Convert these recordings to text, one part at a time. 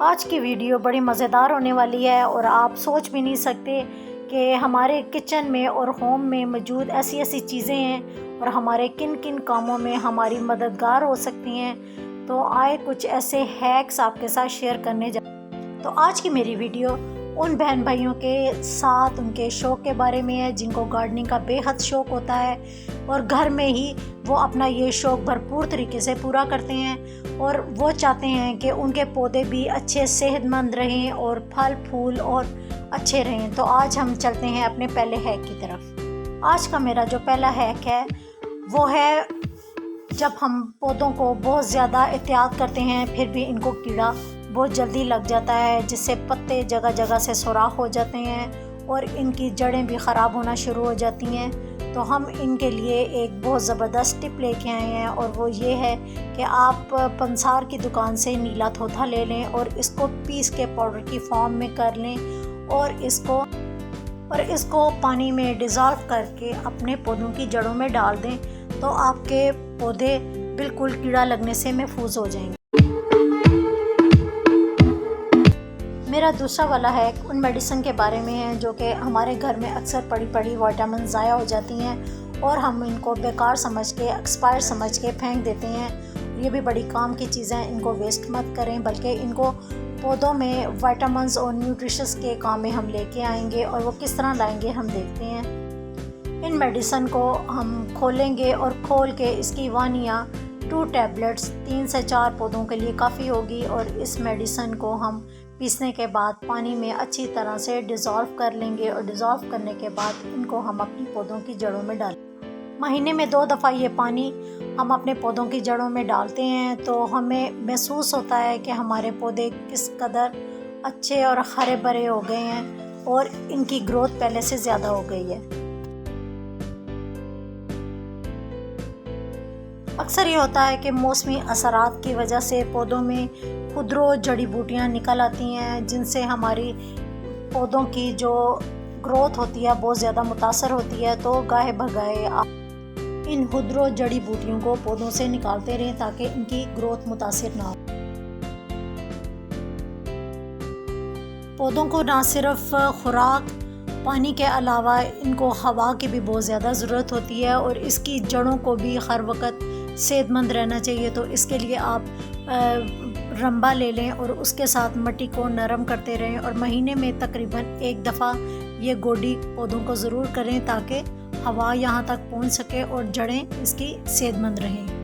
आज की वीडियो बड़ी मज़ेदार होने वाली है और आप सोच भी नहीं सकते कि हमारे किचन में और होम में मौजूद ऐसी ऐसी चीज़ें हैं और हमारे किन किन कामों में हमारी मददगार हो सकती हैं। तो आए कुछ ऐसे हैक्स आपके साथ शेयर करने जा। तो आज की मेरी वीडियो उन बहन भाइयों के साथ उनके शौक़ के बारे में है जिनको गार्डनिंग का बेहद शौक़ होता है और घर में ही वो अपना ये शौक़ भरपूर तरीके से पूरा करते हैं और वो चाहते हैं कि उनके पौधे भी अच्छे सेहतमंद रहें और फल फूल और अच्छे रहें। तो आज हम चलते हैं अपने पहले हैक की तरफ। आज का मेरा जो पहला हैक है वो है, जब हम पौधों को बहुत ज़्यादा एहतियात करते हैं फिर भी इनको कीड़ा बहुत जल्दी लग जाता है, जिससे पत्ते जगह जगह से सुराख हो जाते हैं और इनकी जड़ें भी ख़राब होना शुरू हो जाती हैं। तो हम इनके लिए एक बहुत ज़बरदस्त टिप लेके आए हैं और वो ये है कि आप पंसार की दुकान से नीला थोथा ले लें और इसको पीस के पाउडर की फॉर्म में कर लें और इसको पानी में डिज़ोल्व करके अपने पौधों की जड़ों में डाल दें। तो आपके पौधे बिल्कुल कीड़ा लगने से महफूज हो जाएंगे। मेरा दूसरा वाला हैक उन मेडिसिन के बारे में है जो कि हमारे घर में अक्सर पड़ी पड़ी विटामिन ज़ाया हो जाती हैं और हम इनको बेकार समझ के एक्सपायर समझ के फेंक देते हैं। ये भी बड़ी काम की चीज़ें हैं, इनको वेस्ट मत करें बल्कि इनको पौधों में विटामिन्स और न्यूट्रिशंस के काम में हम लेके आएंगे और वो किस तरह लाएंगे हम देखते हैं। इन मेडिसिन को हम खोलेंगे और खोल के इसकी 1 या 2 टैबलेट्स 3 से 4 पौधों के लिए काफ़ी होगी और इस मेडिसिन को हम पीसने के बाद पानी में अच्छी तरह से डिज़ोल्व कर लेंगे और डिज़ोल्व करने के बाद इनको हम अपनी पौधों की जड़ों में डालें। महीने में 2 दफ़ा ये पानी हम अपने पौधों की जड़ों में डालते हैं तो हमें महसूस होता है कि हमारे पौधे किस कदर अच्छे और हरे भरे हो गए हैं और इनकी ग्रोथ पहले से ज़्यादा हो गई है। अक्सर ये होता है कि मौसमी असरात की वजह से पौधों में खुदरो जड़ी बूटियाँ निकल आती हैं जिनसे हमारी पौधों की जो ग्रोथ होती है बहुत ज़्यादा मुतासर होती है। तो गाहे भगाए आप इन खुदरो जड़ी बूटियों को पौधों से निकालते रहें ताकि इनकी ग्रोथ मुतासर ना हो। पौधों को ना सिर्फ खुराक पानी के अलावा इनको हवा की भी बहुत ज़्यादा ज़रूरत होती है और इसकी जड़ों को भी हर वक्त सेहतमंद रहना चाहिए। तो इसके लिए आप रंबा ले लें और उसके साथ मिट्टी को नरम करते रहें और महीने में तकरीबन 1 दफ़ा ये गोडी पौधों को ज़रूर करें ताकि हवा यहाँ तक पहुँच सके और जड़ें इसकी सेहतमंद रहें।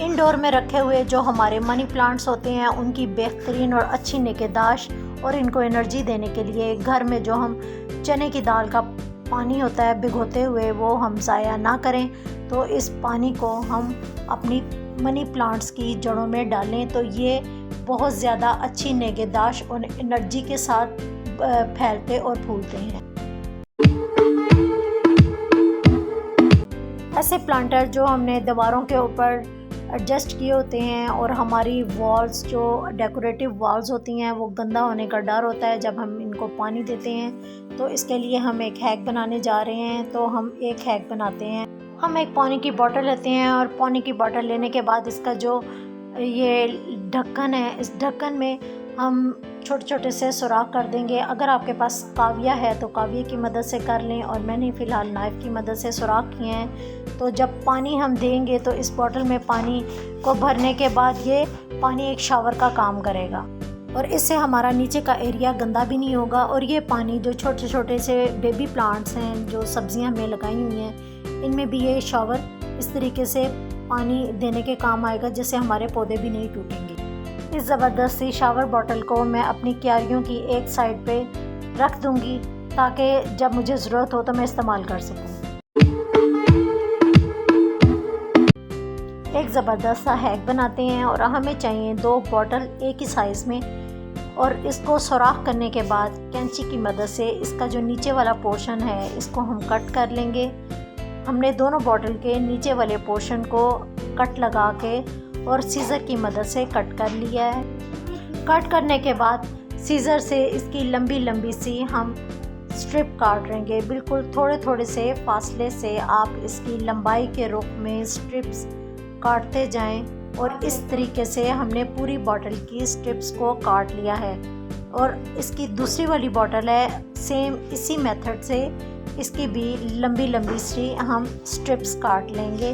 इंडोर में रखे हुए जो हमारे मनी प्लांट्स होते हैं उनकी बेहतरीन और अच्छी निगहदाश्त और इनको एनर्जी देने के लिए घर में जो हम चने की दाल का पानी होता है भिगोते हुए वो हम ज़ाया ना करें। तो इस पानी को हम अपनी मनी प्लांट्स की जड़ों में डालें तो ये बहुत ज़्यादा अच्छी निगहदाश्त और एनर्जी के साथ फैलते और फूलते हैं। ऐसे प्लांटर जो हमने दीवारों के ऊपर एडजस्ट किए होते हैं और हमारी वॉल्स जो डेकोरेटिव वॉल्स होती हैं वो गंदा होने का डर होता है जब हम इनको पानी देते हैं। तो इसके लिए हम एक हैक बनाने जा रहे हैं। तो हम एक हैक बनाते हैं, हम एक पानी की बोतल लेते हैं और पानी की बोतल लेने के बाद इसका जो ये ढक्कन है इस ढक्कन में हम छोटे छोटे से सुराख कर देंगे। अगर आपके पास काविया है तो काविया की मदद से कर लें और मैंने फ़िलहाल नाइफ़ की मदद से सुराख किए हैं। तो जब पानी हम देंगे तो इस बोतल में पानी को भरने के बाद ये पानी एक शावर का काम करेगा और इससे हमारा नीचे का एरिया गंदा भी नहीं होगा और ये पानी जो छोटे छोटे से बेबी प्लांट्स हैं जो सब्जियां हमने लगाई हुई हैं इनमें भी ये शावर इस तरीके से पानी देने के काम आएगा जिससे हमारे पौधे भी नहीं टूटेंगे। इस ज़बरदस्त सी शावर बॉटल को मैं अपनी क्यारियों की एक साइड पे रख दूंगी ताकि जब मुझे ज़रूरत हो तो मैं इस्तेमाल कर सकूं। एक ज़बरदस्त सा हैक बनाते हैं और हमें चाहिए 2 बॉटल एक ही साइज़ में और इसको सुराख करने के बाद कैंची की मदद से इसका जो नीचे वाला पोर्शन है इसको हम कट कर लेंगे। हमने दोनों बॉटल के नीचे वाले पोर्शन को कट लगा के और सीज़र की मदद से कट कर लिया है। कट करने के बाद सीज़र से इसकी लंबी लंबी सी हम स्ट्रिप काट लेंगे। बिल्कुल थोड़े थोड़े से फासले से आप इसकी लंबाई के रुख में स्ट्रिप्स काटते जाएं और इस तरीके से हमने पूरी बॉटल की स्ट्रिप्स को काट लिया है। और इसकी दूसरी वाली बॉटल है, सेम इसी मेथड से इसकी भी लंबी लंबी सी हम स्ट्रिप्स काट लेंगे।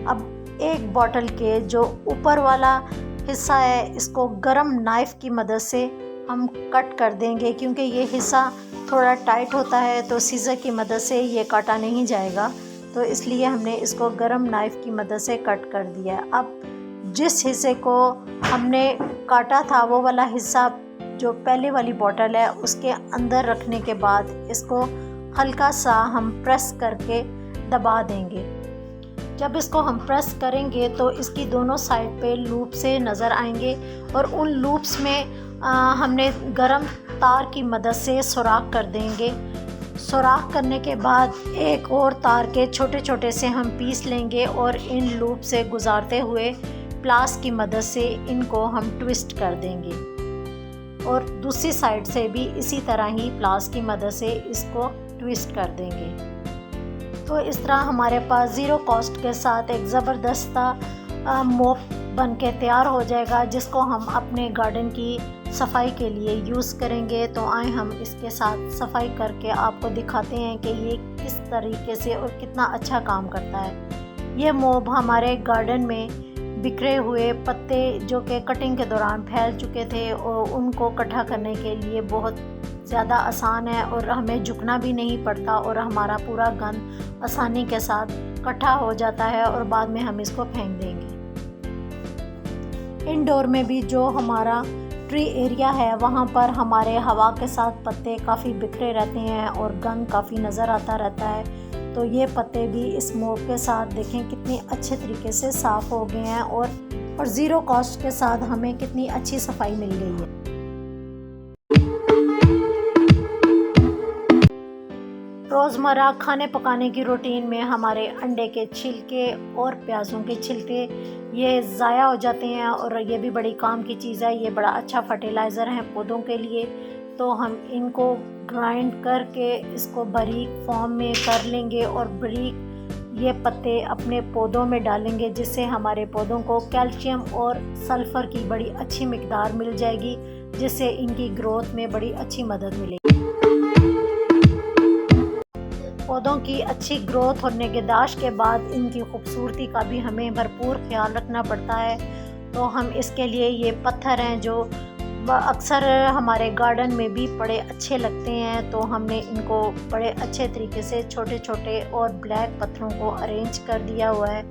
अब एक बॉटल के जो ऊपर वाला हिस्सा है इसको गरम नाइफ़ की मदद से हम कट कर देंगे, क्योंकि ये हिस्सा थोड़ा टाइट होता है तो सीज़र की मदद से ये काटा नहीं जाएगा, तो इसलिए हमने इसको गरम नाइफ़ की मदद से कट कर दिया है। अब जिस हिस्से को हमने काटा था वो वाला हिस्सा जो पहले वाली बॉटल है उसके अंदर रखने के बाद इसको हल्का सा हम प्रेस करके दबा देंगे। जब इसको हम प्रेस करेंगे तो इसकी दोनों साइड पे लूप से नज़र आएंगे और उन लूप्स में हमने गरम तार की मदद से सुराख कर देंगे। सुराख करने के बाद एक और तार के छोटे छोटे से हम पीस लेंगे और इन लूप से गुजारते हुए प्लास की मदद से इनको हम ट्विस्ट कर देंगे और दूसरी साइड से भी इसी तरह ही प्लास की मदद से इसको ट्विस्ट कर देंगे। तो इस तरह हमारे पास ज़ीरो कॉस्ट के साथ एक ज़बरदस्त मोप बन के तैयार हो जाएगा, जिसको हम अपने गार्डन की सफाई के लिए यूज़ करेंगे। तो आए हम इसके साथ सफाई करके आपको दिखाते हैं कि ये किस तरीके से और कितना अच्छा काम करता है। ये मोप हमारे गार्डन में बिखरे हुए पत्ते जो कि कटिंग के दौरान फैल चुके थे और उनको इकट्ठा करने के लिए बहुत ज़्यादा आसान है और हमें झुकना भी नहीं पड़ता और हमारा पूरा गंद आसानी के साथ इकट्ठा हो जाता है और बाद में हम इसको फेंक देंगे। इंडोर में भी जो हमारा ट्री एरिया है वहाँ पर हमारे हवा के साथ पत्ते काफ़ी बिखरे रहते हैं और गंद काफ़ी नज़र आता रहता है। तो ये पत्ते भी इस मोप के साथ देखें कितने अच्छे तरीके से साफ़ हो गए हैं और ज़ीरो कॉस्ट के साथ हमें कितनी अच्छी सफाई मिल गई है। रोज़मर्रा खाने पकाने की रूटीन में हमारे अंडे के छिलके और प्याज़ों के छिलके ये ज़ाया हो जाते हैं और ये भी बड़ी काम की चीज़ है। ये बड़ा अच्छा फर्टिलाइज़र है पौधों के लिए। तो हम इनको ग्राइंड करके इसको बारीक फॉर्म में कर लेंगे और बारीक ये पत्ते अपने पौधों में डालेंगे, जिससे हमारे पौधों को कैल्शियम और सल्फ़र की बड़ी अच्छी मिकदार मिल जाएगी, जिससे इनकी ग्रोथ में बड़ी अच्छी मदद मिलेगी। पौधों की अच्छी ग्रोथ और निगहदाश्त के बाद इनकी खूबसूरती का भी हमें भरपूर ख्याल रखना पड़ता है। तो हम इसके लिए ये पत्थर हैं जो अक्सर हमारे गार्डन में भी बड़े अच्छे लगते हैं, तो हमने इनको बड़े अच्छे तरीके से छोटे छोटे और ब्लैक पत्थरों को अरेंज कर दिया हुआ है।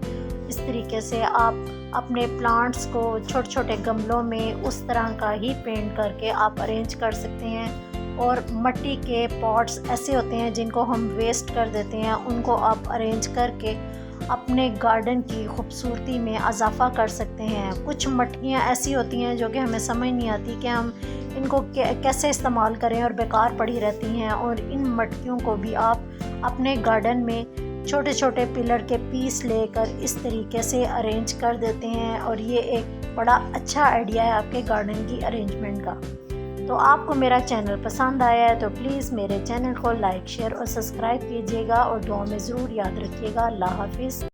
इस तरीके से आप अपने प्लांट्स को छोटे छोटे गमलों में उस तरह का ही पेंट करके आप अरेंज कर सकते हैं। और मिट्टी के पॉट्स ऐसे होते हैं जिनको हम वेस्ट कर देते हैं, उनको आप अरेंज करके अपने गार्डन की खूबसूरती में इजाफ़ा कर सकते हैं। कुछ मटकियाँ ऐसी होती हैं जो कि हमें समझ नहीं आती कि हम इनको कैसे इस्तेमाल करें और बेकार पड़ी रहती हैं, और इन मटकियों को भी आप अपने गार्डन में छोटे छोटे पिलर के पीस लेकर इस तरीके से अरेंज कर देते हैं और ये एक बड़ा अच्छा आइडिया है आपके गार्डन की अरेंजमेंट का। तो आपको मेरा चैनल पसंद आया है तो प्लीज़ मेरे चैनल को लाइक शेयर और सब्सक्राइब कीजिएगा और दुआ में ज़रूर याद रखिएगा। अल्लाह हाफिज़।